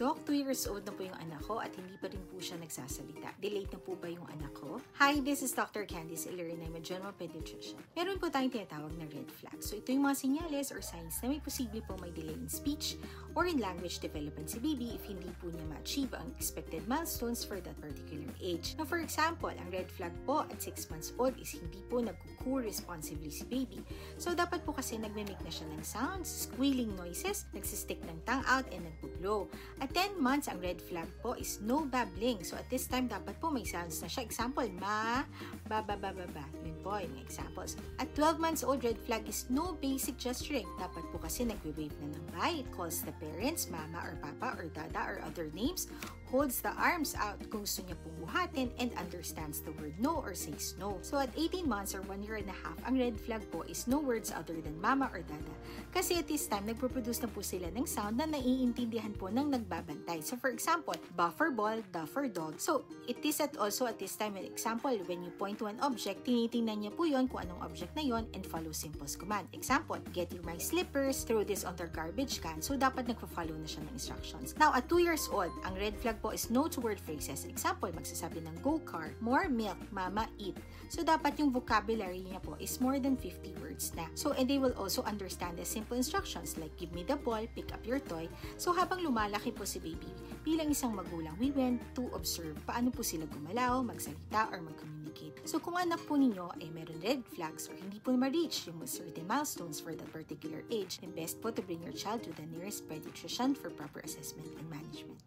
Doc, 2 years old na po yung anak ko at hindi pa rin po siya nagsasalita. Delayed na po ba yung anak ko? Hi, this is Dr. Candice Ilerin. I'm a general pediatrician. Meron po tayong tinatawag na red flag. So ito yung mga senyales or signs na may posible po may delay in speech or in language development si baby if hindi po niya ma-achieve ang expected milestones for that particular age. Now for example, ang red flag po at 6 months old is hindi po nagkuku responsibly si baby. So dapat po kasi nagme-make na siya ng sounds, squealing noises, nagsistick ng tongue out, and nagpo-blow. At 10 months, ang red flag po is no babbling. So at this time, dapat po may sounds na siya. Example, ma, ba, ba, ba, ba, ba. Yun po yung examples. At 12 months old, red flag is no basic gesturing. Dapat po kasi nagwe-wave na ng bye. It calls the parents, mama or papa or dada or other names, holds the arms out kung gusto niya pong buhatin, and understands the word no or says no. So at 18 months or 1 year and a half, ang red flag po is no words other than mama or dada. Kasi at this time, nagpo-produce na po sila ng sound na naiintindihan po ng nagbabantay. So for example, buffer ball, duffer dog. So it is also at this time an example, when you point to an object, tinitingnan niya po yon kung anong object na yon and follow Simple's command. Example, get your my slippers, throw this on their garbage can. So dapat nagpo-follow na siya ng instructions. Now at 2 years old, ang red flag po is no to word phrases. Example, magsasabi ng go car, more milk, mama eat. So dapat yung vocabulary niya po is more than 50 words na. So and they will also understand the simple instructions like give me the ball, pick up your toy. So habang lumalaki po si baby, bilang isang magulang, we went to observe paano po sila gumalaw, magsalita, or mag-communicate. So kung anak po ninyo ay meron red flags or hindi po ma-reach yung certain milestones for that particular age, then best po to bring your child to the nearest pediatrician for proper assessment and management.